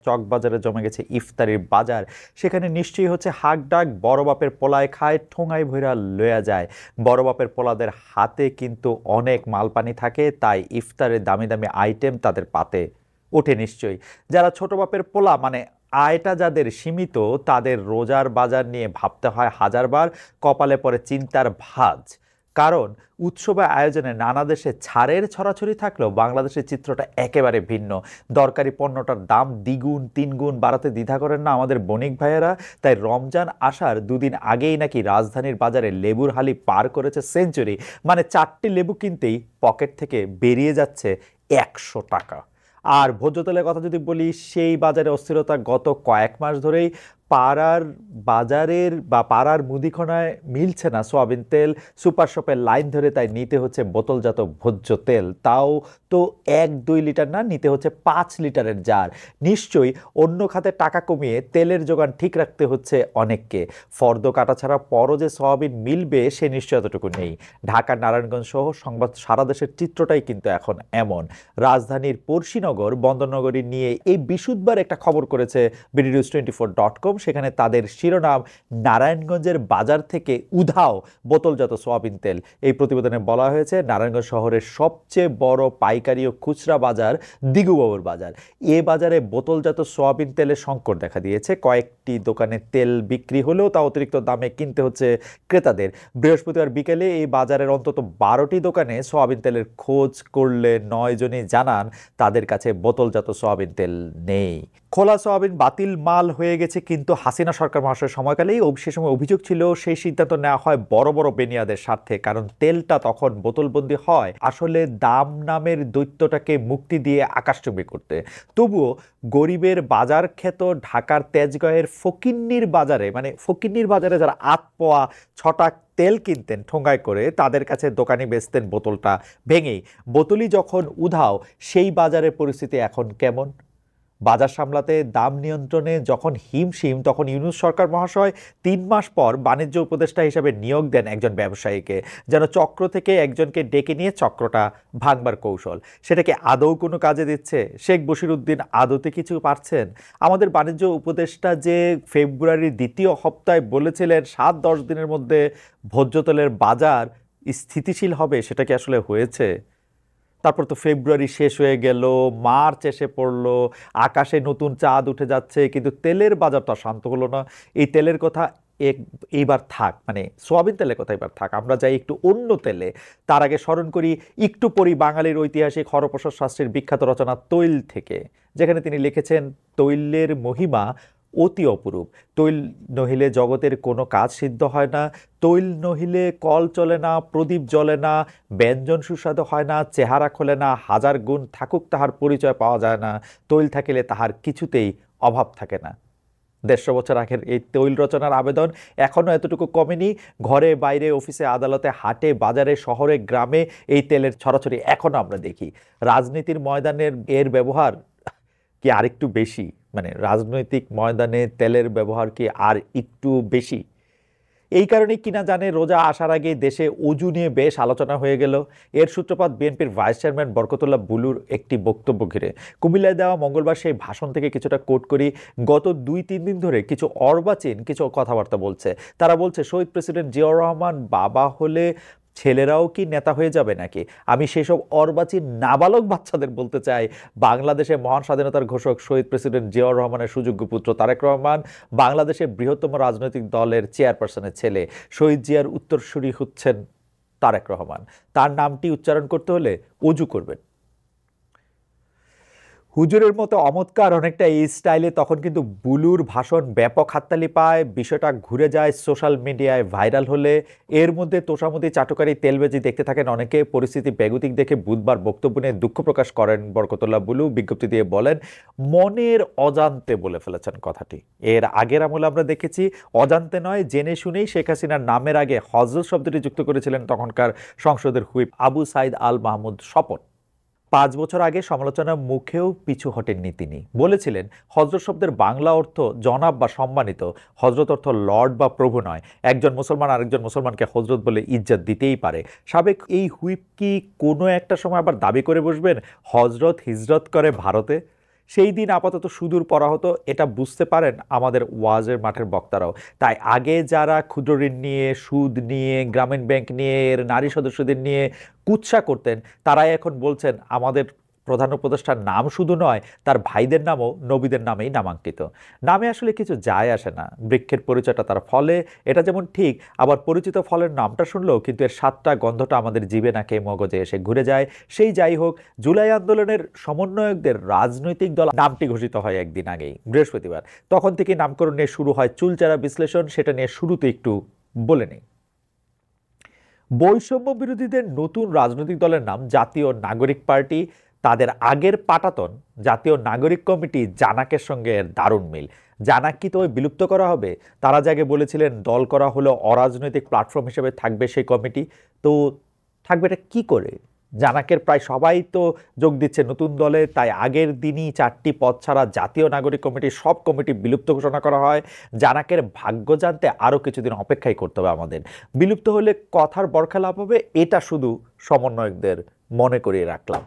চকবাজারে জমে গেছে ইফতারির বাজার। সেখানে নিশ্চয়ই হচ্ছে হাক ডাক, বড় বাপের পোলায় খায়, ঠোঙায় ভইরা লয়া যায়। বড় বাপের পোলাদের হাতে কিন্তু অনেক মালপানি থাকে, তাই ইফতারের দামি দামি আইটেম তাদের পাতে ওঠে নিশ্চয়ই। যারা ছোট বাপের পোলা মানে আয়টা যাদের সীমিত, তাদের রোজার বাজার নিয়ে ভাবতে হয় হাজারবার, কপালে পড়ে চিন্তার ভাঁজ। কারণ উৎসবে আয়োজনে নানা দেশে ছাড়ের ছড়াছড়ি থাকলেও বাংলাদেশের চিত্রটা একেবারে ভিন্ন। দরকারি পণ্যটার দাম দ্বিগুণ তিনগুণ বাড়াতে দ্বিধা করেন না আমাদের বণিক ভাইয়েরা। তাই রমজান আসার দুদিন আগেই নাকি রাজধানীর বাজারে লেবুর হালি পার করেছে সেঞ্চুরি। মানে 4টি লেবু কিনতেই পকেট থেকে বেরিয়ে যাচ্ছে 100 টাকা। আর ভোজ্য তেলের কথা যদি বলি, সেই বাজারে অস্থিরতা গত কয়েক মাস ধরেই। পাড়ার বাজারের বা পাড়ার মুদিখানায় মিলছে না সোয়াবিন তেল, সুপার শপের লাইন ধরে তাই নিতে হচ্ছে বোতলজাত ভোজ্য তেল। তাও তো 1-2 লিটার না, নিতে হচ্ছে 5 লিটারের জার। নিশ্চয়ই অন্য খাতে টাকা কমিয়ে তেলের যোগান ঠিক রাখতে হচ্ছে অনেককে। ফর্দ কাটা ছাড়া পরও যে সোয়াবিন মিলবে সে নিশ্চয়তটুকু নেই। ঢাকা, নারায়ণগঞ্জ সহ সংবাদ সারা দেশের চিত্রটাই কিন্তু এখন এমন। রাজধানীর পড়শিনগর বন্দরনগরী নিয়ে এই বৃহস্পতিবার একটা খবর করেছে BDNews24.com। সেখানে তাদের শিরোনাম, নারায়ণগঞ্জের বাজার থেকে উধাও বোতলজাত সোয়াবিন তেল। এই প্রতিবেদনে বলা হয়েছে নারায়ণগঞ্জ শহরের সবচেয়ে বড় পাইকারি ও খুচরা বাজার দিগুবাবুর বাজার। এ বাজারে বোতলজাত সোয়াবিন তেলের সংকট দেখা দিয়েছে। কয়েকটি দোকানে তেল বিক্রি হলেও তা অতিরিক্ত দামে কিনতে হচ্ছে ক্রেতাদের। বৃহস্পতিবার বিকেলে এই বাজারের অন্তত 12টি দোকানে সোয়াবিন তেলের খোঁজ করলে 9 জনই জানান তাদের কাছে বোতলজাত সোয়াবিন তেল নেই। খোলা সোয়াবিন বাতিল মাল হয়ে গেছে, কিন্তু হাসিনা সরকার মহাশয়ের সময়কালেই সে সময় অভিযোগ ছিল সেই সিদ্ধান্ত নেওয়া হয় বড় বড় বেনিয়াদের স্বার্থে, কারণ তেলটা তখন বোতলবন্দি হয় আসলে দাম নামের দৈত্যটাকে মুক্তি দিয়ে আকাশচুম্বী করতে। তবুও গরিবের বাজার খ্যাত ঢাকার তেজগাঁয়ের ফকিন্নির বাজারে, মানে ফকিন্নির বাজারে যারা 8 পোয়া 6 তেল কিনতেন ঠোঙ্গায় করে, তাদের কাছে দোকানি বেচতেন বোতলটা ভেঙেই। বোতলই যখন উধাও, সেই বাজারের পরিস্থিতি এখন কেমন? বাজার সামলাতে, দাম নিয়ন্ত্রণে যখন হিমশিম, তখন ইউনূস সরকার মহাশয় 3 মাস পর বাণিজ্য উপদেষ্টা হিসেবে নিয়োগ দেন একজন ব্যবসায়ীকে, যেন চক্র থেকে একজনকে ডেকে নিয়ে চক্রটা ভাঙবার কৌশল। সেটাকে আদৌ কোনো কাজে দিচ্ছে? শেখ বশিরউদ্দিন আদতে কিছু পারছেন? আমাদের বাণিজ্য উপদেষ্টা যে ফেব্রুয়ারির 2য় সপ্তাহে বলেছিলেন 7-10 দিনের মধ্যে ভোজ্য তেলের বাজার স্থিতিশীল হবে, সেটা কি আসলে হয়েছে? তারপর তো ফেব্রুয়ারি শেষ হয়ে গেল, মার্চ এসে পড়লো, আকাশে নতুন চাঁদ উঠে যাচ্ছে, কিন্তু তেলের বাজার তো শান্ত হলো না। এই তেলের কথা এইবার থাক, মানে সোয়াবিন তেলের কথা এবার থাক, আমরা যাই একটু অন্য তেলে। তার আগে স্মরণ করি, একটু পড়ি বাঙালির ঐতিহাসিক হরপ্রসাদ শাস্ত্রীর বিখ্যাত রচনা তৈল থেকে, যেখানে তিনি লিখেছেন, তৈলের মহিমা অতি অপরূপ। তৈল নহিলে জগতের কোনো কাজ সিদ্ধ হয় না, তৈল নহিলে কল চলে না, প্রদীপ জ্বলে না, ব্যঞ্জন সুস্বাদু হয় না, চেহারা খোলে না, হাজার গুণ থাকুক তাহার পরিচয় পাওয়া যায় না, তৈল থাকিলে তাহার কিছুতেই অভাব থাকে না। 150 বছর আগের এই তৈল রচনার আবেদন এখনও এতটুকু কমেনি। ঘরে বাইরে, অফিসে আদালতে, হাটে বাজারে, শহরে গ্রামে এই তেলের ছড়াছড়ি এখনও আমরা দেখি। রাজনীতির ময়দানের এর ব্যবহার কি আরেকটু বেশি? মানে রাজনৈতিক ময়দানে তেলের ব্যবহার কি আর একটু বেশি? এই কারণেই কিনা জানে রোজা আসার আগে দেশে অজু নিয়ে বেশ আলোচনা হয়ে গেল। এর সূত্রপাত বিএনপির ভাইস চেয়ারম্যান বরকতুল্লাহ বুলুর একটি বক্তব্য ঘিরে। কুমিল্লায় দেওয়া মঙ্গলবার সেই ভাষণ থেকে কিছুটা কোট করি। গত 2-3 দিন ধরে কিছু অর্বাচীন কিছু কথাবার্তা বলছে। তারা বলছে শহীদ প্রেসিডেন্ট জিয়াউর রহমান বাবা হলে ছেলেরাও কি নেতা হয়ে যাবে নাকি? আমি সেসব অর্বাচীন নাবালক বাচ্চাদের বলতে চাই, বাংলাদেশের মহান স্বাধীনতার ঘোষক শহীদ প্রেসিডেন্ট জিয়াউর রহমানের সুযোগ্য পুত্র তারেক রহমান বাংলাদেশের বৃহত্তম রাজনৈতিক দলের চেয়ারপারসনের ছেলে। শহীদ জিয়ার উত্তরসূরি হচ্ছেন তারেক রহমান। তার নামটি উচ্চারণ করতে হলে অজু করবেন। হুজুরের মতো অমৎকার অনেকটা এই স্টাইলে তখন কিন্তু বুলুর ভাষণ ব্যাপক হাততালি পায়। বিষয়টা ঘুরে যায় সোশ্যাল মিডিয়ায় ভাইরাল হলে। এর মধ্যে তোষামতি চাটুকারি তেলবেজি দেখতে থাকেন অনেকে। পরিস্থিতি বেগতিক দেখে বুধবার বক্তব্য নিয়ে দুঃখ প্রকাশ করেন বরকতুল্লাহ বুলু। বিজ্ঞপ্তি দিয়ে বলেন, মনের অজান্তে বলে ফেলেছেন কথাটি। এর আগের আমলে আমরা দেখেছি অজান্তে নয়, জেনে শুনেই শেখ হাসিনার নামের আগে হযরত শব্দটি যুক্ত করেছিলেন তখনকার সংসদের হুইপ আবু সাইদ আল মাহমুদ স্বপন। 5 বছর আগে সমালোচনার মুখেও পিছু হটেননি তিনি। বলেছিলেন, হযরত শব্দের বাংলা অর্থ জনাব বা সম্মানিত, হযরত অর্থ লর্ড বা প্রভু নয়। একজন মুসলমান আরেকজন মুসলমানকে হযরত বলে ইজ্জত দিতেই পারে। সাবেক এই হুইপ কি কোনো একটা সময় আবার দাবি করে বসবেন হযরত হিজরত করে ভারতে? সেই দিন আপাতত সুদূর পরাহত, এটা বুঝতে পারেন আমাদের ওয়াজের মাঠের বক্তারাও। তাই আগে যারা ক্ষুদ্র ঋণ নিয়ে, সুদ নিয়ে, গ্রামীণ ব্যাংক নিয়ে, এর নারী সদস্যদের নিয়ে কুৎসা করতেন, তারাই এখন বলছেন আমাদের প্রধান উপদেষ্টার নাম শুধু নয়, তার ভাইদের নামও নবীদের নামেই নামাঙ্কিত। নামে আসলে কিছু যায় আসে না, বৃক্ষের পরিচয়টা তার ফলে, এটা যেমন ঠিক, আবার পরিচিত ফলের নামটা শুনলেও কিন্তু এর স্বাদটা, গন্ধটা আমাদের জিভে নাকে মগজে এসে ঘুরে যায়। সেই যাই হোক, জুলাই আন্দোলনের সমন্বয়কদের রাজনৈতিক দল নামটি ঘোষিত হয় একদিন আগেই, বৃহস্পতিবার। তখন থেকে নামকরণ নিয়ে শুরু হয় চুলচারা বিশ্লেষণ। সেটা নিয়ে শুরুতে একটু বলে নেই। বৈষম্য বিরোধীদের নতুন রাজনৈতিক দলের নাম জাতীয় নাগরিক পার্টি। তাদের আগের পাটাতন জাতীয় নাগরিক কমিটি জানাকের সঙ্গে এর দারুণ মিল। জানাক কি তো বিলুপ্ত করা হবে? তারা যাকে বলেছিলেন দল করা হলো অরাজনৈতিক প্ল্যাটফর্ম হিসেবে থাকবে সেই কমিটি, তো থাকবে এটা কি করে? জানাকের প্রায় সবাই তো যোগ দিচ্ছে নতুন দলে, তাই আগের দিনই 4টি পদ ছাড়া জাতীয় নাগরিক কমিটির সব কমিটি বিলুপ্ত ঘোষণা করা হয়। জানাকের ভাগ্য জানতে আরও কিছুদিন অপেক্ষাই করতে হবে আমাদের। বিলুপ্ত হলে কথার বরখেলাপ হবে, এটা শুধু সমন্বয়কদের মনে করিয়ে রাখলাম।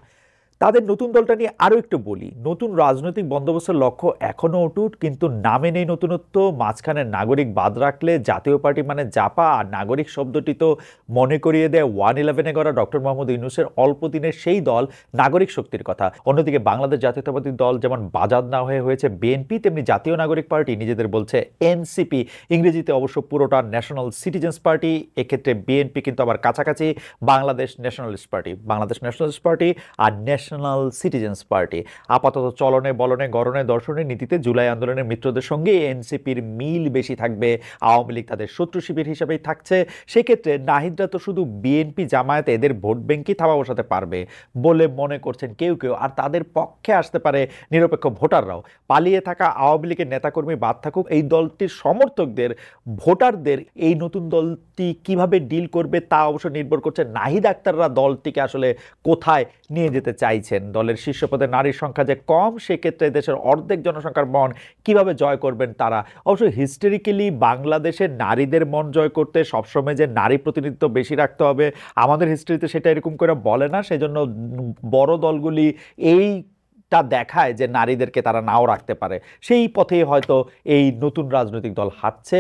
তাদের নতুন দলটা নিয়ে আরও একটু বলি। নতুন রাজনৈতিক বন্দোবস্তের লক্ষ্য এখনও অটুট, কিন্তু নামে নেই নতুনত্ব। মাঝখানে নাগরিক বাদ রাখলে জাতীয় পার্টি মানে জাপা, আর নাগরিক শব্দটি তো মনে করিয়ে দেয় 1/11-এ গড়া ডক্টর মোহাম্মদ ইউনূসের অল্প দিনের সেই দল নাগরিক শক্তির কথা। অন্যদিকে বাংলাদেশ জাতীয়তাবাদী দল যেমন বাজাদ না হয়ে হয়েছে বিএনপি, তেমনি জাতীয় নাগরিক পার্টি নিজেদের বলছে এনসিপি, ইংরেজিতে অবশ্য পুরোটা ন্যাশনাল সিটিজেন্স পার্টি। এক্ষেত্রে বিএনপি কিন্তু আবার কাছাকাছি, বাংলাদেশ ন্যাশনালিস্ট পার্টি, বাংলাদেশ ন্যাশনালিস্ট পার্টি আর ন্যাশনাল সিটিজেন্স পার্টি। আপাতত চলনে বলনে গড়নে দর্শনের নীতিতে জুলাই আন্দোলনের মিত্রদের সঙ্গে এনসিপির মিল বেশি থাকবে। আওয়ামী লীগ তাদের শত্রু শিবির হিসেবেই থাকছে। সেক্ষেত্রে নাহিদরা তো শুধু বিএনপি জামায়াত এদের ভোট ব্যাংকই থাবা বসাতে পারবে বলে মনে করছেন কেউ কেউ, আর তাদের পক্ষে আসতে পারে নিরপেক্ষ ভোটাররাও। পালিয়ে থাকা আওয়ামী লীগের নেতাকর্মী বাদ থাকুক, এই দলটির সমর্থকদের, ভোটারদের এই নতুন দলটি কিভাবে ডিল করবে তা অবশ্য নির্ভর করছে নাহিদ আক্তাররা দলটিকে আসলে কোথায় নিয়ে যেতে চাইছেন। দলের শীর্ষ পদে নারীর সংখ্যা যে কম, সেক্ষেত্রে দেশের অর্ধেক জনসংখ্যার মন কিভাবে জয় করবেন তারা। অবশ্য হিস্টোরিক্যালি বাংলাদেশের নারীদের মন জয় করতে সবসময় যে নারী প্রতিনিধিত্ব বেশি রাখতে হবে, আমাদের হিস্ট্রিতে সেটা এরকম করে বলে না। সেজন্য বড় দলগুলি এইটা দেখায় যে নারীদেরকে তারা নাও রাখতে পারে। সেই পথেই হয়তো এই নতুন রাজনৈতিক দল হাঁটছে।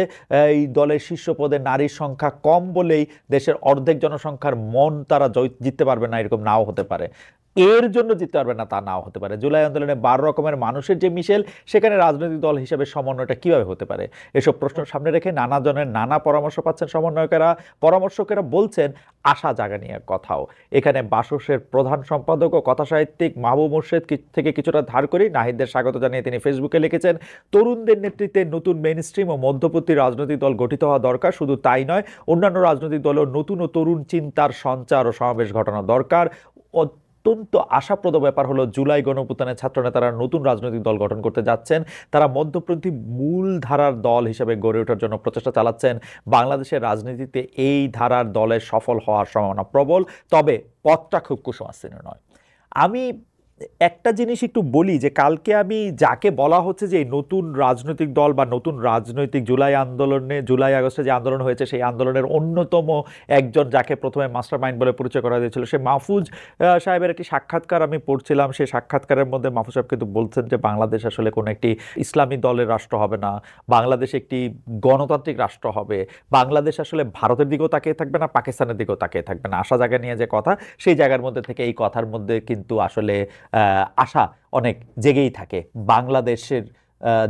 এই দলের শীর্ষ পদে নারীর সংখ্যা কম বলেই দেশের অর্ধেক জনসংখ্যার মন তারা জিততে পারবে না, এরকম নাও হতে পারে। এর জন্য জিততে পারবে না তা নাও হতে পারে। জুলাই আন্দোলনে 12 রকমের মানুষের যে মিশেল, সেখানে রাজনৈতিক দল হিসেবে সমন্বয়টা কিভাবে হতে পারে? এসব প্রশ্ন সামনে রেখে নানা জনের নানা পরামর্শ পাচ্ছেন সমন্বয়কেরা। পরামর্শকেরা বলছেন আশা জাগা নিয়ে কথাও। এখানে বাসসের প্রধান সম্পাদক ও কথাসাহিত্যিক মাহবুব মোর্শেদ থেকে কিছুটা ধার করি নাহিদদের স্বাগত জানিয়ে তিনি ফেসবুকে লিখেছেন, তরুণদের নেতৃত্বে নতুন মেইনস্ট্রিম ও মধ্যপন্থী রাজনৈতিক দল গঠিত হওয়া দরকার। শুধু তাই নয়, অন্যান্য রাজনৈতিক দলেও নতুন ও তরুণ চিন্তার সঞ্চার ও সমাবেশ ঘটানো দরকার। অত্যন্ত আশাপ্রদ ব্যাপার হলো জুলাই গণঅভ্যুত্থানের ছাত্রনেতারা নতুন রাজনৈতিক দল গঠন করতে যাচ্ছেন। তারা মধ্যপন্থী মূল ধারার দল হিসেবে গড়ে ওঠার জন্য প্রচেষ্টা চালাচ্ছেন। বাংলাদেশের রাজনীতিতে এই ধারার দলের সফল হওয়ার সম্ভাবনা প্রবল, তবে পথটা খুব কুসংস্কার নয়। আমি একটা জিনিস একটু বলি যে কালকে আমি যাকে বলা হচ্ছে যে নতুন রাজনৈতিক দল বা নতুন রাজনৈতিক জুলাই আন্দোলনে, জুলাই আগস্টে যে আন্দোলন হয়েছে সেই আন্দোলনের অন্যতম একজন যাকে প্রথমে মাস্টার মাইন্ড বলে পরিচয় করা হয়েছিল, সে মাহফুজ সাহেবের একটি সাক্ষাৎকার আমি পড়ছিলাম। সেই সাক্ষাৎকারের মধ্যে মাহফুজ সাহেব কিন্তু বলছেন যে বাংলাদেশ আসলে কোনো একটি ইসলামী দলের রাষ্ট্র হবে না, বাংলাদেশ একটি গণতান্ত্রিক রাষ্ট্র হবে, বাংলাদেশ আসলে ভারতের দিকেও তাকিয়ে থাকবে না, পাকিস্তানের দিকেও তাকিয়ে থাকবে না। আশা জায়গা নিয়ে যে কথা, সেই জায়গার মধ্যে থেকে এই কথার মধ্যে কিন্তু আসলে আশা অনেক জেগেই থাকে। বাংলাদেশের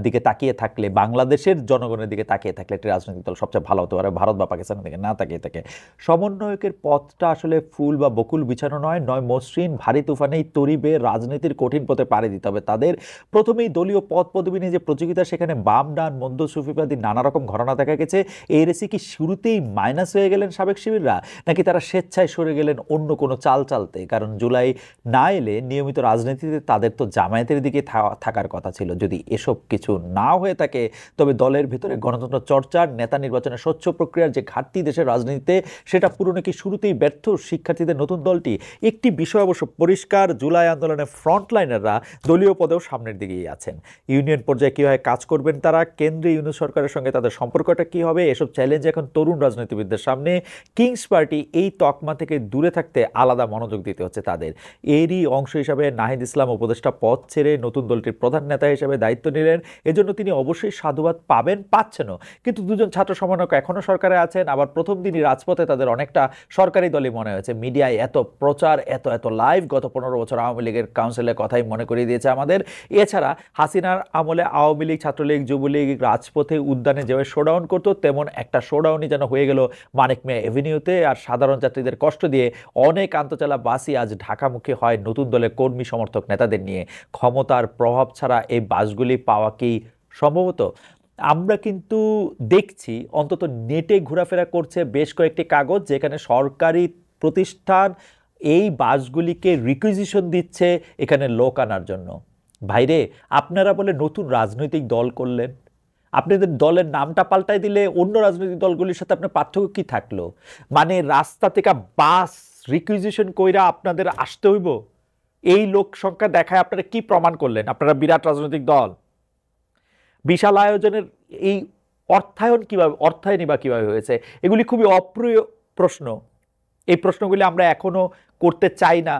দিকে তাকিয়ে থাকলে, বাংলাদেশের জনগণের দিকে তাকিয়ে থাকলে একটি রাজনৈতিক দল সবচেয়ে ভালো হতে পারে, ভারত বা পাকিস্তানের দিকে না তাকিয়ে থাকে। সমন্বয়কের পথটা আসলে ফুল বা বকুল বিছানো নয়, মসৃণ ভারী তুফানেই তরিবে রাজনীতির কঠিন পথে পাড়ি দিতে হবে তাদের। প্রথমেই দলীয় পদ পদবি নিয়ে যে প্রতিযোগিতা, সেখানে বাম ডান মধ্য সুফিবাদী নানা রকম ঘটনা দেখা গেছে। এই রেসি কি শুরুতেই মাইনাস হয়ে গেলেন সাবেক শিবিররা, নাকি তারা স্বেচ্ছায় সরে গেলেন অন্য কোনো চাল চালতে? কারণ জুলাই না এলে নিয়মিত রাজনীতিতে তাদের তো জামায়াতের দিকে থাকার কথা ছিল। যদি এসব কিছু না হয়ে থাকে, তবে দলের ভেতরে গণতন্ত্র চর্চার, নেতা নির্বাচনের স্বচ্ছ প্রক্রিয়ার যে ঘাটতি দেশের রাজনীতিতে, সেটা পূরণে কি শুরুতেই ব্যর্থ শিক্ষার্থীদের নতুন দলটি? একটি বিষয় অবশ্য পরিষ্কার, জুলাই আন্দোলনের ফ্রন্টলাইনাররা দলীয় পদেও সামনের দিকেই আছেন। ইউনিয়ন পর্যায়ে কীভাবে কাজ করবেন তারা, কেন্দ্রে ইউনিয়ন সরকারের সঙ্গে তাদের সম্পর্কটা কী হবে, এসব চ্যালেঞ্জ এখন তরুণ রাজনীতিবিদদের সামনে। কিংস পার্টি এই তকমা থেকে দূরে থাকতে আলাদা মনোযোগ দিতে হচ্ছে তাদের। এরই অংশ হিসাবে নাহিদ ইসলাম উপদেষ্টা পদ ছেড়ে নতুন দলটির প্রধান নেতা হিসেবে দায়িত্ব নিলেন। এজন্য তিনি অবশ্যই সাধুবাদ পাবেন, পাচ্ছেনও। কিন্তু দুজন ছাত্র সমন্বয়ক এখনও সরকারে আছেন, আবার প্রথম দিনই রাজপথে তাদের অনেকটা সরকারি দলই মনে হয়েছে। মিডিয়ায় এত প্রচার, এত লাইভ, গত 15 বছর আওয়ামী লীগের কাউন্সিলের কথাই মনে করিয়ে দিয়েছে আমাদের। এছাড়া হাসিনার আমলে আওয়ামী লীগ, ছাত্রলীগ, যুবলীগ রাজপথে উদ্যানে যেভাবে শোডাউন করতো, তেমন একটা শোডাউনই যেন হয়ে গেল মানিক মিয়া এভিনিউতে। আর সাধারণ যাত্রীদের কষ্ট দিয়ে অনেক আন্তচালা বাসই আজ ঢাকামুখী হয় নতুন দলের কর্মী সমর্থক নেতাদের নিয়ে। ক্ষমতার প্রভাব ছাড়া এই বাসগুলি পাওয়া কি সম্ভবত? আমরা কিন্তু দেখছি, অন্তত নেটে ঘোরাফেরা করছে বেশ কয়েকটি কাগজ, যেখানে সরকারি প্রতিষ্ঠান এই বাসগুলিকে রিকুইজিশন দিচ্ছে এখানে লোক আনার জন্য। ভাইরে, আপনারা বলে নতুন রাজনৈতিক দল করলেন, আপনাদের দলের নামটা পাল্টাই দিলে অন্য রাজনৈতিক দলগুলির সাথে আপনার পার্থক্য কি থাকলো? মানে রাস্তা থেকে বাস রিকুইজিশন কইরা আপনাদের আসতে হইব? এই লোক সংখ্যা দেখায় আপনারা কি প্রমাণ করলেন? আপনারা বিরাট রাজনৈতিক দল। বিশাল আয়োজনের এই অর্থায়নই বা কিভাবে হয়েছে? এগুলি খুবই অপ্রিয় প্রশ্ন। এই প্রশ্নগুলি আমরা এখনো করতে চাই না,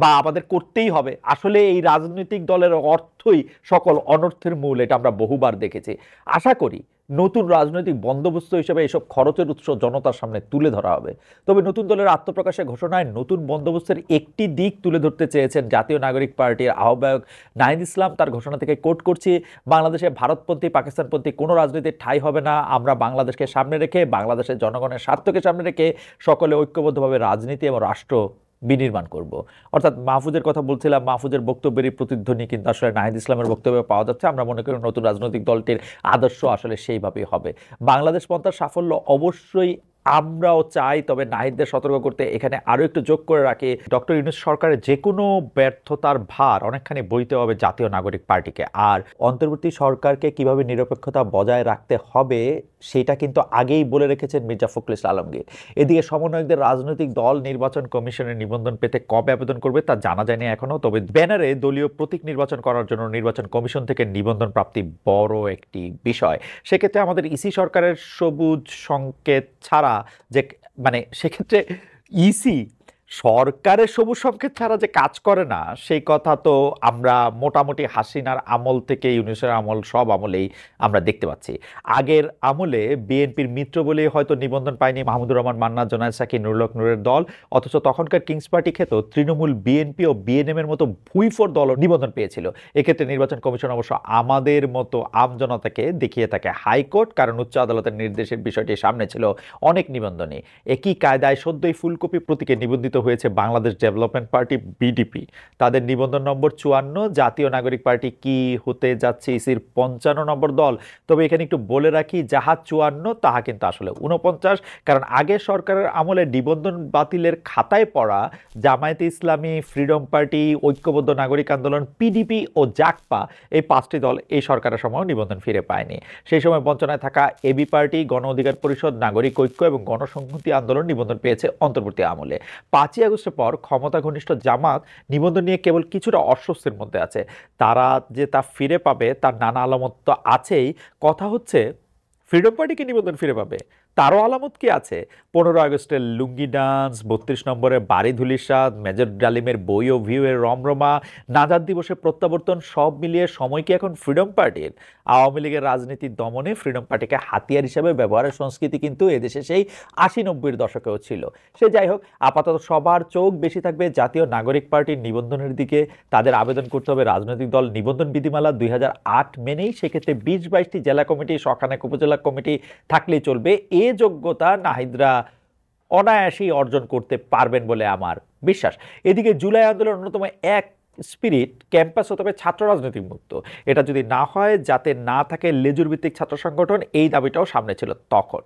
বা আমাদের করতেই হবে। আসলে এই রাজনৈতিক দলের অর্থই সকল অনর্থের মূল, এটা আমরা বহুবার দেখেছি। আশা করি নতুন রাজনৈতিক বন্দোবস্ত হিসেবে এসব খরচের উৎস জনতার সামনে তুলে ধরা হবে। তবে নতুন দলের আত্মপ্রকাশের ঘোষণায় নতুন বন্দোবস্তের একটি দিক তুলে ধরতে চেয়েছেন জাতীয় নাগরিক পার্টির আহ্বায়ক নাহিদ ইসলাম। তার ঘোষণা থেকে কোট করছি: বাংলাদেশে ভারতপন্থী, পাকিস্তানপন্থী কোনো রাজনীতির ঠাঁই হবে না। আমরা বাংলাদেশকে সামনে রেখে, বাংলাদেশের জনগণের স্বার্থকে সামনে রেখে সকলে ঐক্যবদ্ধভাবে রাজনীতি এবং রাষ্ট্র বিনির্মাণ করব। অর্থাৎ মাহফুজের কথা বলছিলাম, মাহফুজের বক্তব্যেরই প্রতিধ্বনি কিন্তু আসলে নাহিদ ইসলামের বক্তব্যে পাওয়া যাচ্ছে। আমরা মনে করি নতুন রাজনৈতিক দলটির আদর্শ আসলে সেইভাবেই হবে। বাংলাদেশ পন্থার সাফল্য অবশ্যই আমরাও চাই, তবে নাহিদদের সতর্ক করতে এখানে আরও একটু যোগ করে রাখি, ডক্টর ইউনূস সরকারের যে কোনো ব্যর্থতার ভার অনেকখানি বইতে হবে জাতীয় নাগরিক পার্টিকে। আর অন্তর্বর্তী সরকারকে কিভাবে নিরপেক্ষতা বজায় রাখতে হবে সেটা কিন্তু আগেই বলে রেখেছেন মির্জা ফখরুল ইসলাম আলমগীর। এদিকে সমন্বয়কদের রাজনৈতিক দল নির্বাচন কমিশনের নিবন্ধন পেতে কবে আবেদন করবে তা জানা যায়নি এখনও। তবে ব্যানারে দলীয় প্রতীক নির্বাচন করার জন্য নির্বাচন কমিশন থেকে নিবন্ধন প্রাপ্তি বড় একটি বিষয়। সেক্ষেত্রে আমাদের ইসি সরকারের সবুজ সংকেত ছাড়া যে, মানে সেক্ষেত্রে ইসি সরকারের সবুজ সংকেত ছাড়া যে কাজ করে না, সেই কথা তো আমরা মোটামুটি হাসিনার আমল থেকে ইউনূসের আমল, সব আমলেই আমরা দেখতে পাচ্ছি। আগের আমলে বিএনপির মিত্র বলেই হয়তো নিবন্ধন পায়নি মাহমুদুর রহমান মান্না, জোনায়েদ সাকি, নুরুল হক নূরের দল, অথচ তখনকার কিংস পার্টি খেত তৃণমূল, বিএনপি ও বিএনএম এর মতো ভুইফোর দল নিবন্ধন পেয়েছিল। এক্ষেত্রে নির্বাচন কমিশন অবশ্য আমাদের মতো আমজনতাকে দেখিয়ে থাকে হাইকোর্ট, কারণ উচ্চ আদালতের নির্দেশের বিষয়টি সামনে ছিল অনেক নিবন্ধনে। একই কায়দায় সদ্যই ফুলকপি প্রতীকে নিবন্ধিত হয়েছে বাংলাদেশ ডেভেলপমেন্ট পার্টি, বিডিপি। তাদের নিবন্ধন নম্বর 54। জাতীয় নাগরিক পার্টি কি হতে যাচ্ছে ইসির 55 নম্বর দল। তবে এখানে একটু বলে রাখি, যাহা 54 তাহা কিন্তু আসলে 49, কারণ আগের সরকারের আমলে নিবন্ধন বাতিলের খাতায় পড়া জামায়াতে ইসলামী, ফ্রিডম পার্টি, ঐক্যবদ্ধ নাগরিক আন্দোলন, পিডিপি ও জাকপা, এই 5টি দল এই সরকারের সময় নিবন্ধন ফিরে পায়নি। সেই সময় বঞ্চনায় থাকা এবি পার্টি, গণ অধিকার পরিষদ, নাগরিক ঐক্য এবং গণসংহতি আন্দোলন নিবন্ধন পেয়েছে অন্তর্বর্তী আমলে। 5ই আগস্টের পর ক্ষমতা ঘনিষ্ঠ জামাত নিবন্ধন নিয়ে কেবল কিছুটা অস্বস্তির মধ্যে আছে। তারা যে তা ফিরে পাবে তার নানা আলামত তো আছেই। কথা হচ্ছে ফ্রিডম পার্টি কি নিবন্ধন ফিরে পাবে, তারও আলামত কি আছে? 15 আগস্টের লুঙ্গি ডান্স, 32 নম্বরের বাড়ি ধুলিসাদ, মেজর ডালিমের বই ও ভিউ এর রমরমা, নাজাত দিবসের প্রত্যাবর্তন, সব মিলিয়ে সময় কি এখন ফ্রিডম পার্টির? আওয়ামী লীগের রাজনীতির দমনে ফ্রিডম পার্টিকে হাতিয়ার হিসেবে ব্যবহারের সংস্কৃতি কিন্তু এদেশে সেই 80-90-এর দশকেও ছিল। সে যাই হোক, আপাতত সবার চোখ বেশি থাকবে জাতীয় নাগরিক পার্টির নিবন্ধনের দিকে। তাদের আবেদন করতে হবে রাজনৈতিক দল নিবন্ধন বিধিমালা 2008 মেনেই। সেক্ষেত্রে 20-22টি জেলা কমিটি, শখানেক উপজেলা কমিটি থাকলেই চলবে। এ যোগ্যতা নাহিদরা অনায়াসেই অর্জন করতে পারবেন বলে আমার বিশ্বাস। এদিকে জুলাই আন্দোলন অন্যতম এক স্পিরিট, ক্যাম্পাস হতে হবে ছাত্র রাজনৈতিক মুক্ত। এটা যদি না হয়, যাতে না থাকে লেজুর ভিত্তিক ছাত্র সংগঠন, এই দাবিটাও সামনে ছিল তখন।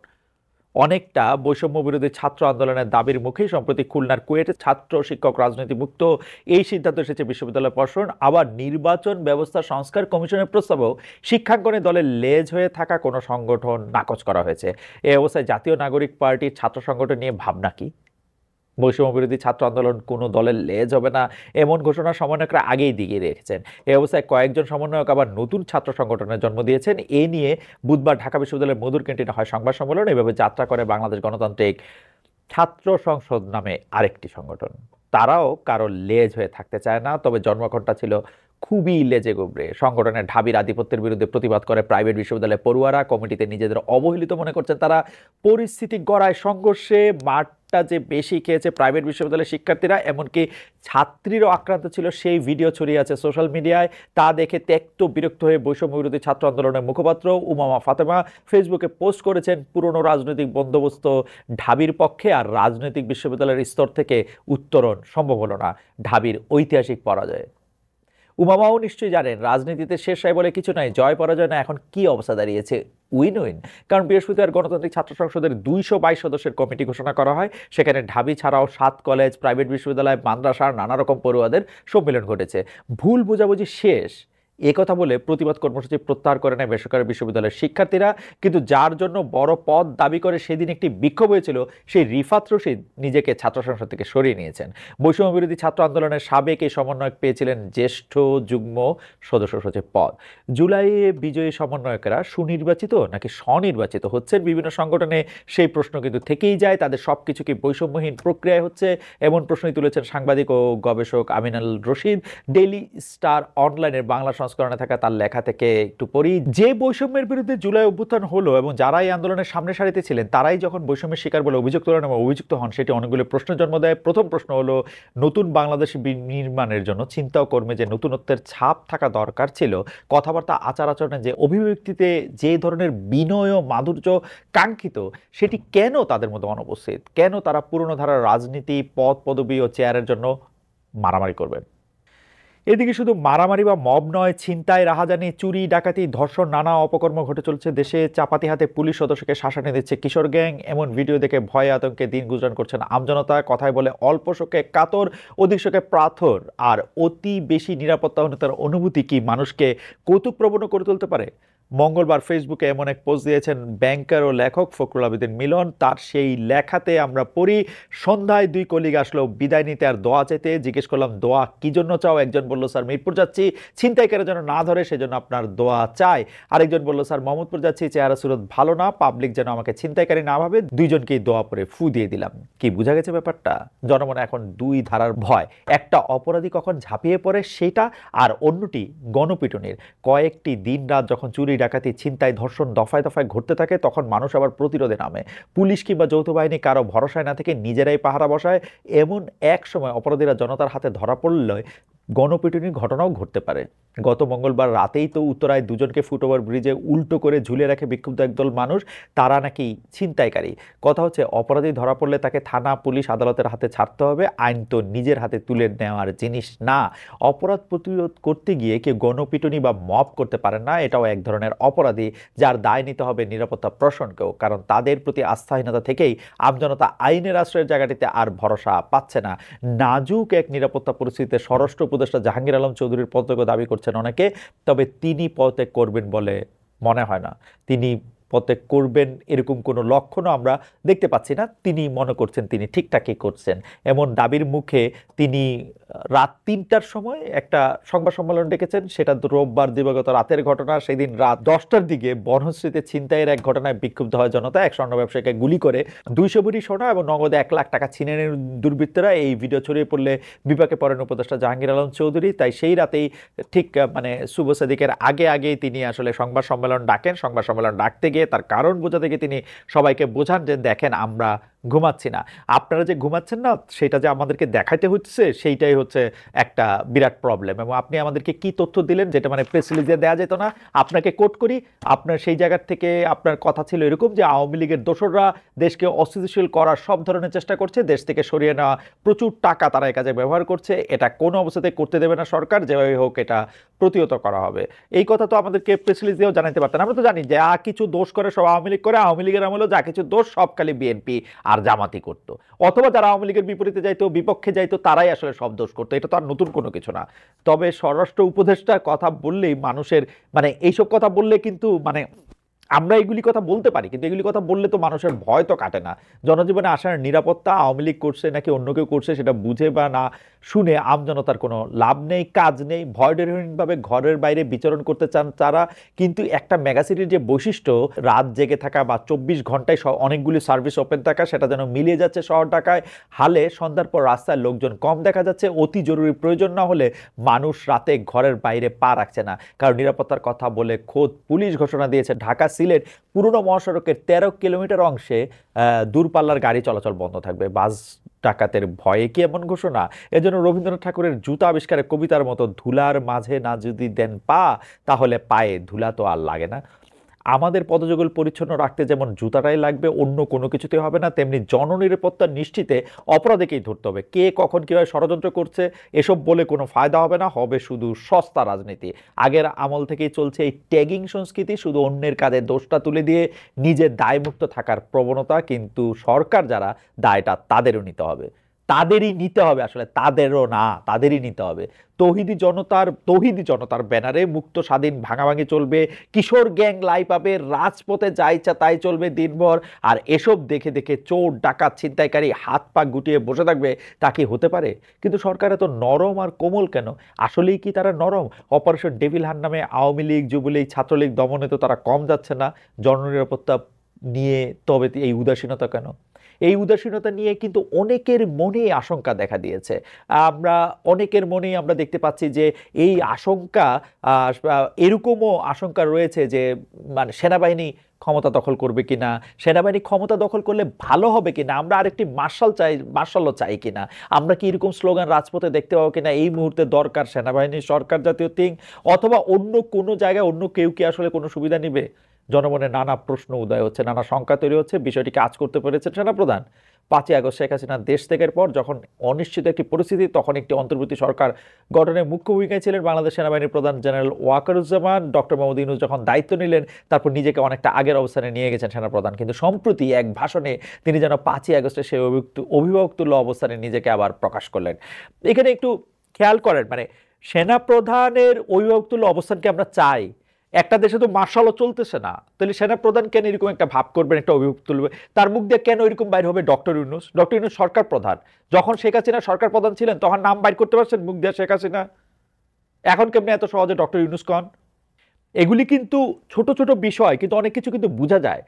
অনেকটা বৈষম্য বিরোধী ছাত্র আন্দোলনের দাবির মুখেই সম্প্রতি খুলনার কুয়েটে ছাত্র শিক্ষক রাজনীতি মুক্ত এই সিদ্ধান্ত এসেছে বিশ্ববিদ্যালয় প্রশাসন। আবার নির্বাচন ব্যবস্থা সংস্কার কমিশনের প্রস্তাবেও শিক্ষাঙ্গনে দলের লেজ হয়ে থাকা কোনো সংগঠন নাকচ করা হয়েছে। এই অবস্থায় জাতীয় নাগরিক পার্টির ছাত্র সংগঠন নিয়ে ভাবনা কি? বৈষম্য বিরোধী ছাত্র আন্দোলন কোনো দলের লেজ হবে না এমন ঘোষণা সমন্বয়করা আগেই দিয়ে রেখেছেন। এই অবস্থায় কয়েকজন সমন্বয়ক আবার নতুন ছাত্র সংগঠনের জন্ম দিয়েছেন। এ নিয়ে বুধবার ঢাকা বিশ্ববিদ্যালয়ের মধুর ক্যান্টিনে হয় সংবাদ সম্মেলন। এভাবে যাত্রা করে বাংলাদেশ গণতান্ত্রিক ছাত্র সংসদ নামে আরেকটি সংগঠন। তারাও কারো লেজ হয়ে থাকতে চায় না, তবে জন্মঘণ্টা ছিল খুবই লেজে গোবরে। সংগঠনের ঢাবির আধিপত্যের বিরুদ্ধে প্রতিবাদ করে প্রাইভেট বিশ্ববিদ্যালয়ের পড়ুয়ারা। কমিটিতে নিজেদের অবহেলিত মনে করছেন তারা। পরিস্থিতি গড়ায় সংঘর্ষে, মাঠটা যে বেশি খেয়েছে প্রাইভেট বিশ্ববিদ্যালয়ের শিক্ষার্থীরা, এমনকি ছাত্রীরও আক্রান্ত ছিল, সেই ভিডিও ছড়িয়ে আছে সোশ্যাল মিডিয়ায়। তা দেখে ত্যক্ত বিরক্ত হয়ে বৈষম্য বিরোধী ছাত্র আন্দোলনের মুখপাত্র উমামা ফাতেমা ফেসবুকে পোস্ট করেছেন পুরনো রাজনৈতিক বন্দোবস্ত ঢাবির পক্ষে। আর রাজনৈতিক বিশ্ববিদ্যালয়ের স্তর থেকে উত্তরণ সম্ভব হলো না ঢাবির ঐতিহাসিক পরাজয়ে। উমামাও নিশ্চয়ই জানেন রাজনীতিতে শেষ হয় বলে কিছু নাই, জয় পরাজয় না, এখন কি অবস্থা দাঁড়িয়েছে, উইন উইন। কারণ বৃহস্পতিবার গণতান্ত্রিক ছাত্র সংসদের 222 সদস্যের কমিটি ঘোষণা করা হয়। সেখানে ঢাবি ছাড়াও 7 কলেজ, প্রাইভেট বিশ্ববিদ্যালয়, মাদ্রাসার নানা রকম পড়ুয়াদের সম্মেলন ঘটেছে। ভুল বোঝাবুঝি শেষ একথা বলে প্রতিবাদ কর্মসূচি প্রত্যাহার করে নেয় বেসরকারি বিশ্ববিদ্যালয়ের শিক্ষার্থীরা। কিন্তু যার জন্য বড় পদ দাবি করে সেদিন একটি বিক্ষোভ হয়েছিল, সেই রিফাত রশিদ নিজেকে ছাত্র সংসদ থেকে সরিয়ে নিয়েছেন। বৈষম্য বিরোধী ছাত্র আন্দোলনের সাবেক এই সমন্বয়ক পেয়েছিলেন জ্যেষ্ঠ যুগ্ম সদস্য সচিব পদ। জুলাইয়ে বিজয়ী সমন্বয়কেরা সুনির্বাচিত নাকি স্বনির্বাচিত হচ্ছেন বিভিন্ন সংগঠনে, সেই প্রশ্ন কিন্তু থেকেই যায়। তাদের সবকিছু কি বৈষম্যহীন প্রক্রিয়ায় হচ্ছে, এমন প্রশ্নই তুলেছেন সাংবাদিক ও গবেষক আমিনুল রশিদ। ডেইলি স্টার অনলাইনের বাংলা সংস্করণে থাকা তার লেখা থেকে একটু পড়ি। যে বৈষম্যের বিরুদ্ধে জুলাই অভ্যুত্থান হলো এবং যারা এই আন্দোলনের সামনে সারিতে ছিলেন তারাই যখন বৈষম্যের শিকার বলে অভিযোগ তোলেন এবং অভিযুক্ত হন, সেটি অনেকগুলো প্রশ্নের জন্ম দেয়। প্রথম প্রশ্ন হলো, নতুন বাংলাদেশ নির্মাণের জন্য চিন্তা ও কর্মে যে নতুনত্বের ছাপ থাকা দরকার ছিল, কথাবার্তা আচার আচরণে যে অভিব্যক্তিতে যে ধরনের বিনয় ও মাধুর্য কাঙ্ক্ষিত, সেটি কেন তাদের মধ্যে অনুপস্থিত? কেন তারা পুরনো ধারার রাজনীতি, পদ পদবি ও চেয়ারের জন্য মারামারি করবেন? এদিকে শুধু মারামারি বা মব নয়, ছিনতাই, রাহাজানি, চুরি, ডাকাতি, ধর্ষণ, নানা অপকর্ম ঘটে চলছে দেশে। চাপাতি হাতে পুলিশ সদস্যকে শাসানি দিচ্ছে কিশোর গ্যাং। এমন ভিডিও দেখে ভয়ে আতঙ্কে দিন গুজরান করছেন আমজনতা। কথায় বলে অল্প শোকে কাতর, অধিক শোকে প্রাথর। আর অতি বেশি নিরাপত্তাহীনতার অনুভূতি কি মানুষকে কৌতুকপ্রবণ করে তুলতে পারে? মঙ্গলবার ফেসবুকে এমন এক পোস্ট দিয়েছেন ব্যাংকার ও লেখক ফখরুল আবেদিন মিলন। তার সেই লেখাতে আমরা পড়ি, সন্ধ্যায় 2 কলিগ আসলো বিদায় নিতে আর দোয়া চাইতে। জিজ্ঞেস করলাম, দোয়া কি জন্য চাও? একজন বলল, স্যার মিরপুর যাচ্ছি, ছিনতাইকারীরা যেন না ধরে সেজন্য আপনার দোয়া চাই। আরেকজন বলল, স্যার মোহাম্মদপুর যাচ্ছি, চেহারা সুরত ভালো না, পাবলিক যেন আমাকে ছিনতাইকারী না ভাবে। দুইজনকেই দোয়া পরে ফু দিয়ে দিলাম। কি বোঝা গেছে ব্যাপারটা? জনমনে এখন দুই ধারার ভয়। একটা অপরাধী কখন ঝাঁপিয়ে পড়ে সেটা, আর অন্যটি গণপিটুনির। কয়েকটি দিন রাত যখন চুরি, ডাকাতি, ছিনতাই, ধর্ষণ দফায় দফায় ঘটতে থাকে, তখন মানুষ আবার প্রতিরোধে নামে। পুলিশ কিংবা যৌথ বাহিনী কারো ভরসায় না থেকে নিজেরাই পাহারা বসায়। এমন এক সময় অপরাধীরা জনতার হাতে ধরা পড়লে গণপিটুনির ঘটনাও ঘটতে পারে। গত মঙ্গলবার রাতেই তো উত্তরায় দুজনকে ফুটওভার ব্রিজে উল্টো করে ঝুলে রাখে বিক্ষুব্ধ একদল মানুষ। তারা নাকি ছিনতাইকারী। কথা হচ্ছে, অপরাধী ধরা পড়লে তাকে থানা, পুলিশ, আদালতের হাতে ছাড়তে হবে। আইন তো নিজের হাতে তুলে নেওয়ার জিনিস না। অপরাধ প্রতিরোধ করতে গিয়ে কেউ গণপিটুনি বা মব করতে পারেন না, এটাও এক ধরনের অপরাধী, যার দায় নিতে হবে নিরাপত্তা প্রশাসনকেও। কারণ তাদের প্রতি আস্থাহীনতা থেকেই আমজনতা আইনের আশ্রয়ের জায়গাটিতে আর ভরসা পাচ্ছে না। নাজুক এক নিরাপত্তা পরিস্থিতিতে স্বরাষ্ট্র উপদেষ্টা জাহাঙ্গীর আলম চৌধুরীর পদত্যাগ দাবি করছেন অনেকে, তবে তিনি পদত্যাগ করবেন বলে মনে হয় না। তিনি পদত্যাগ করবেন এরকম কোনো লক্ষণও আমরা দেখতে পাচ্ছি না। তিনি মনে করছেন তিনি ঠিকঠাকই করছেন, এমন দাবির মুখে তিনি রাত 3টার সময় একটা সংবাদ সম্মেলন ডেকেছেন। সেটা রোববার দিবাগত রাতের ঘটনা। সেদিন রাত 10টার দিকে বনশ্রীতে ছিনতাইয়ের এক ঘটনায় বিক্ষুব্ধ হয় জনতা। এক স্বর্ণ ব্যবসায়ীকে গুলি করে 200 ভরি সোনা এবং নগদে 1 লাখ টাকা ছিনে নেন দুর্বৃত্তরা। এই ভিডিও ছড়িয়ে পড়লে বিপাকে পড়েন উপদেষ্টা জাহাঙ্গীর আলম চৌধুরী। তাই সেই রাতেই ঠিক শুভ সাদিকের আগেই তিনি আসলে সংবাদ সম্মেলন ডাকেন। সংবাদ সম্মেলন ডাকতে গিয়ে তার কারণ বোঝাতে গিয়ে তিনি সবাইকে বোঝান যে দেখেন, আমরা ঘুমাচ্ছি না, আপনারা যে ঘুমাচ্ছেন না সেটা যে আমাদেরকে দেখাইতে হচ্ছে, সেইটাই হচ্ছে একটা বিরাট প্রবলেম। এবং আপনি আমাদেরকে কি তথ্য দিলেন যেটা প্রেস রিলিজে দেওয়া যেত না? আপনাকে কোট করি, আপনার সেই জায়গার থেকে আপনার কথা ছিল এরকম যে আওয়ামী লীগের দোসররা দেশকে অস্থিতিশীল করার সব ধরনের চেষ্টা করছে, দেশ থেকে সরিয়ে নেওয়া প্রচুর টাকা তারা এই কাজে ব্যবহার করছে, এটা কোনো অবস্থাতে করতে দেবে না সরকার, যেভাবে হোক এটা প্রতিহত করা হবে। এই কথা তো আমাদেরকে প্রেস রিলিজ দিয়েও জানাতে পারতেন। আমরা তো জানি যে যা কিছু দোষ করে সব আওয়ামী লীগ করে, আওয়ামী লীগের আমলেও যা কিছু দোষ সব খালি বিএনপি আর জামাতি করতো, অথবা যারা আওয়ামী লীগের বিপরীতে যাইতো, বিপক্ষে যাইতো, তারাই আসলে সব দোষ করতো। এটা তো আর নতুন কোনো কিছু না। তবে স্বরাষ্ট্র উপদেষ্টার কথা বললেই মানুষের মানে এইসব কথা বললে কিন্তু মানে আমরা এগুলি কথা বলতে পারি, কিন্তু এগুলি কথা বললে তো মানুষের ভয় তো কাটে না। জনজীবনে আসার নিরাপত্তা আওয়ামী লীগ করছে নাকি অন্য কেউ করছে সেটা বুঝে বা না শুনে আমজনতার কোনো লাভ নেই, কাজ নেই। ভয়হীনভাবে ঘরের বাইরে বিচরণ করতে চান তারা, কিন্তু একটা মেগাসিটির যে বৈশিষ্ট্য রাত জেগে থাকা বা 24 ঘন্টায় অনেকগুলি সার্ভিস ওপেন থাকা, সেটা যেন মিলিয়ে যাচ্ছে শহর ঢাকায়। হালে সন্ধ্যার পর রাস্তায় লোকজন কম দেখা যাচ্ছে, অতি জরুরি প্রয়োজন না হলে মানুষ রাতে ঘরের বাইরে পা রাখছে না। কারণ নিরাপত্তার কথা বলে খোদ পুলিশ ঘোষণা দিয়েছে ঢাকা সিলেট পুরনো মহাসড়কের 13 কিলোমিটার অংশে দূরপাল্লার গাড়ি চলাচল বন্ধ থাকবে। বাস ডাকাতের ভয়ে কি এমন ঘোষণা? এজন্য রবীন্দ্রনাথ ঠাকুরের জুতা আবিষ্কারের কবিতার মতো ধুলার মাঝে না যদি দেন পা, তাহলে পায়ে ধুলা তো আর লাগে না। আমাদের পদযুগল পরিচ্ছন্ন রাখতে যেমন জুতাটাই লাগবে, অন্য কোনো কিছুতে হবে না, তেমনি জননিরাপত্তা নিশ্চিতে অপরাধীকেই ধরতে হবে। কে কখন কীভাবে ষড়যন্ত্র করছে এসব বলে কোনো ফায়দা হবে না, হবে শুধু সস্তা রাজনীতি। আগের আমল থেকেই চলছে এই ট্যাগিং সংস্কৃতি, শুধু অন্যের কাঁধে দোষটা তুলে দিয়ে নিজের দায়মুক্ত থাকার প্রবণতা। কিন্তু সরকার যারা, দায়টা তাদেরও নিতে হবে, তাদেরই নিতে হবে, আসলে তাদেরও না, তাদেরই নিতে হবে। তৌহিদি জনতার ব্যানারে মুক্ত স্বাধীন ভাঙাভাঙি চলবে, কিশোর গ্যাং লাই পাবে, রাজপথে যা ইচ্ছা তাই চলবে দিনভর। আর এসব দেখে দেখে চোর ডাকাত ছিনতাইকারী হাত পা গুটিয়ে বসে থাকবে, তা কি হতে পারে? কিন্তু সরকার এত নরম আর কোমল কেন? আসলেই কি তারা নরম? অপারেশন ডেভিল হান্ট নামে আওয়ামী লীগ, যুবলীগ, ছাত্রলীগ দমনে তো তারা কম যাচ্ছে না। জননিরাপত্তা নিয়ে তবে এই উদাসীনতা কেন? এই উদাসীনতা নিয়ে কিন্তু অনেকের মনেই আশঙ্কা দেখা দিয়েছে। অনেকের মনেই আমরা দেখতে পাচ্ছি যে এই আশঙ্কা, এরকমও আশঙ্কা রয়েছে যে মানে সেনাবাহিনী ক্ষমতা দখল করবে কিনা, সেনাবাহিনী ক্ষমতা দখল করলে ভালো হবে কিনা, আমরা আরেকটি মার্শালও চাই কিনা, আমরা কি এরকম স্লোগান রাজপথে দেখতে পাবো কিনা, এই মুহূর্তে দরকার সেনাবাহিনী, সরকার জাতীয় থিং, অথবা অন্য কোনো জায়গায় অন্য কেউ কি আসলে কোনো সুবিধা নিবে? জনমনে নানা প্রশ্ন উদয় হচ্ছে, নানা শঙ্কা তৈরি হচ্ছে। বিষয়টিকে আজ করতে পেরেছেন সেনাপ্রধান। 5ই আগস্ট শেখ হাসিনা দেশ ত্যাগের পর যখন অনিশ্চিত একটি পরিস্থিতি, তখন একটি অন্তর্বর্তী সরকার গঠনে মুখ্য ভূমিকায় ছিলেন বাংলাদেশ সেনাবাহিনীর প্রধান জেনারেল ওয়াকারুজ্জামান। ডক্টর মোহাম্মদ ইউনূস যখন দায়িত্ব নিলেন, তারপর নিজেকে অনেকটা আগের অবস্থানে নিয়ে গেছেন সেনাপ্রধান। কিন্তু সম্প্রতি এক ভাষণে তিনি যেন 5ই আগস্টে সেই অভিভাবকতুল্য অবস্থানে নিজেকে আবার প্রকাশ করলেন। এখানে একটু খেয়াল করেন, মানে সেনাপ্রধানের অভিভাবকতুল্য অবস্থানকে আমরা চাই। একটা দেশে তো মার্শালও চলতেছে না, তাহলে সেনাপ্রধান কেন এরকম একটা ভাব করবেন, একটা অভিযোগ তুলবে? তার মুখ দিয়ে কেন এরকম বাইর হবে ডক্টর ইউনূস? ডক্টর ইউনূস সরকার প্রধান, যখন শেখ হাসিনা সরকার প্রধান ছিলেন তখন নাম বাইর করতে পারছেন মুখ দিয়ে শেখ হাসিনা, এখন কেমনি এত সহজে ডক্টর ইউনূস কন? এগুলি কিন্তু ছোট ছোট বিষয়, কিন্তু অনেক কিছু কিন্তু বোঝা যায়।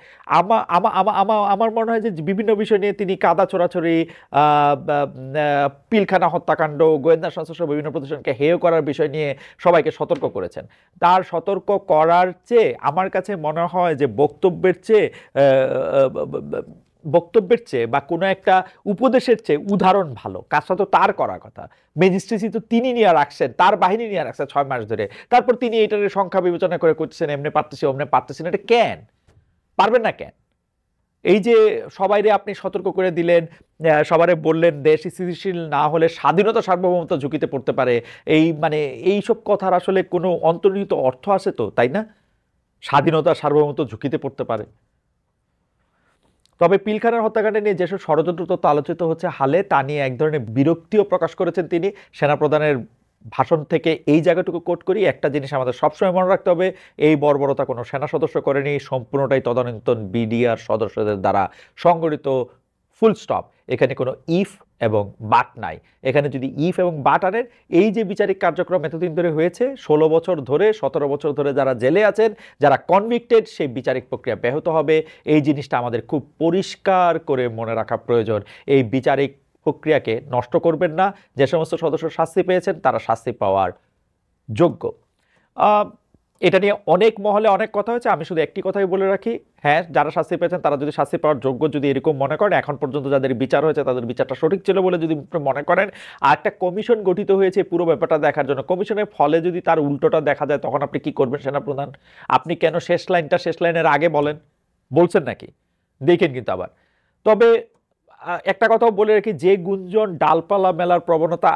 আমার মনে হয় যে বিভিন্ন বিষয় নিয়ে তিনি কাদা ছোড়াছড়ি, পিলখানা হত্যাকাণ্ড, গোয়েন্দা সংস্থা বিভিন্ন প্রতিষ্ঠানকে হেয় করার বিষয় নিয়ে সবাইকে সতর্ক করেছেন। তার সতর্ক করার চেয়ে আমার কাছে মনে হয় যে বক্তব্যের চেয়ে বা কোনো একটা উপদেশের চেয়ে উদাহরণ ভালো। কাজটা তো তার করার কথা, ম্যাজিস্ট্রেসি তো তিনি নিয়ে রাখছেন, তার বাহিনী নিয়ে রাখছেন 6 মাস ধরে। তারপর তিনি এটার সংখ্যা বিবেচনা করে করছেন, এমনি পারতেছি অমনি পারতেছি না। এটা কেন পারবেন না? কেন? এই যে সবাইরে আপনি সতর্ক করে দিলেন, সবারে বললেন দেশ স্থিতিশীল না হলে স্বাধীনতা সার্বভৌমত্ব ঝুঁকিতে পড়তে পারে, এইসব কথার আসলে কোনো অন্তর্নিহিত অর্থ আছে তো, তাই না? স্বাধীনতা সার্বভৌমত্ব ঝুঁকিতে পড়তে পারে। তবে পিলখানার হত্যাকাণ্ডে নিয়ে যেসব ষড়যন্ত্র তত্ত্ব আলোচিত হচ্ছে হালে, তা নিয়ে এক ধরনের বিরক্তিও প্রকাশ করেছেন তিনি। সেনাপ্রধানের ভাষণ থেকে এই জায়গাটুকু কোট করি, একটা জিনিস আমাদের সবসময় মনে রাখতে হবে, এই বর্বরতা কোনো সেনা সদস্য করেনি, সম্পূর্ণটাই তদানীন্তন বিডিআর সদস্যদের দ্বারা সংগঠিত, ফুল স্টপ। এখানে কোনো ইফ এবং বাট নাই। এখানে যদি ইফ এবং বাট আনেন, এই যে বিচারিক কার্যক্রম এতদিন ধরে হয়েছে, 16 বছর ধরে 17 বছর ধরে যারা জেলে আছেন, যারা কনভিক্টেড, সেই বিচারিক প্রক্রিয়া ব্যাহত হবে। এই জিনিসটা আমাদের খুব পরিষ্কার করে মনে রাখা প্রয়োজন। এই বিচারিক প্রক্রিয়াকে নষ্ট করবেন না। যে সমস্ত সদস্য শাস্তি পেয়েছেন তারা শাস্তি পাওয়ার যোগ্য। এটা নিয়ে অনেক মহলে অনেক কথা হয়েছে, আমি শুধু একটি কথাই বলে রাখি, হ্যাঁ, যারা শাস্তি পেয়েছেন তারা যদি শাস্তি পাওয়ার যোগ্য, যদি এরকম মনে করেন, এখন পর্যন্ত যাদের বিচার হয়েছে তাদের বিচারটা সঠিক ছিল বলে যদি মনে করেন, আর একটা কমিশন গঠিত হয়েছে পুরো ব্যাপারটা দেখার জন্য, কমিশনের ফলে যদি তার উল্টোটা দেখা যায়, তখন আপনি কি করবেন সেনাপ্রধান? আপনি কেন শেষ লাইনের আগে বলছেন নাকি? দেখেন কিন্তু আবার। তবে একটা কথাও বলে রাখি, যে গুঞ্জন ডালপালা মেলার প্রবণতা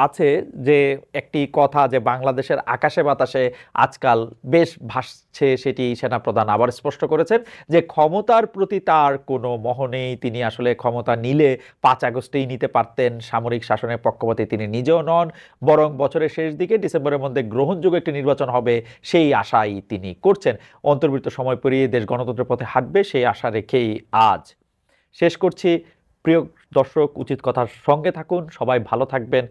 আছে যে একটি কথা যে বাংলাদেশের আকাশে বাতাসে আজকাল বেশ ভাসছে, সেটি সেনাপ্রধান আবার স্পষ্ট করেছেন যে ক্ষমতার প্রতি তার কোনো মোহ নেই। তিনি আসলে ক্ষমতা নিলে 5 আগস্টেই নিতে পারতেন, সামরিক শাসনের পক্ষপাতী তিনি নিজেও নন, বরং বছরের শেষ দিকে ডিসেম্বরের মধ্যে গ্রহণযোগ্য একটি নির্বাচন হবে সেই আশাই তিনি করছেন। অন্তর্বর্তী সময় পেরিয়ে দেশ গণতন্ত্রের পথে হাঁটবে সেই আশা রেখেই আজ শেষ করছি। প্রিয় দর্শক, উচিত কথার সঙ্গে থাকুন, সবাই ভালো থাকবেন।